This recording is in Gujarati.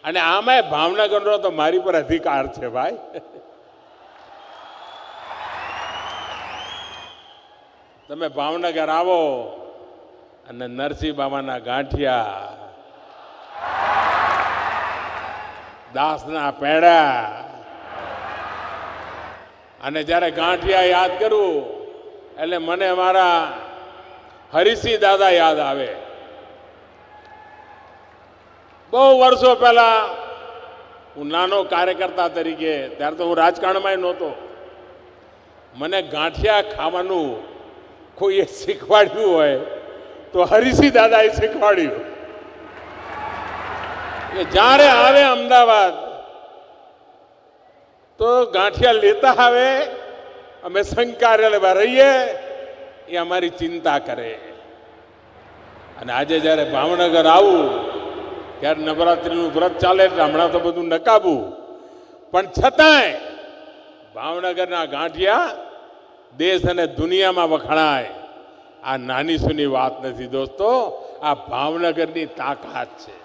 અને આમાંય ભાવનગરનો તો મારી પર અધિકાર છે ભાઈ. તમે ભાવનગર આવો અને નરસિંહ બાબાના ગાંઠિયા, દાસના પેડા, અને જ્યારે ગાંઠિયા યાદ કરું એટલે મને મારા હરિસિંહ દાદા યાદ આવે. બહુ વર્ષો પહેલા હું નાનો કાર્યકર્તા તરીકે, ત્યારે તો હું રાજકારણમાં નહોતો, મને ગાંઠિયા ખાવાનું કોઈએ શીખવાડ્યું હોય તો હરિસિંહ દાદાએ શીખવાડ્યું કે જ્યારે આવે અમદાવાદ તો ગાંઠિયા લેતા આવે, અમે સંકાર્યાલયમાં રહીએ, એ અમારી ચિંતા કરે. અને આજે જ્યારે ભાવનગર આવું ત્યારે નવરાત્રિનું વ્રત ચાલે એટલે હમણાં તો બધું નકાબું, પણ છતાંય ભાવનગરના ગાંઠિયા દેશ અને દુનિયામાં વખણાય. આ નાની સૂની વાત નથી દોસ્તો, આ ભાવનગરની તાકાત છે.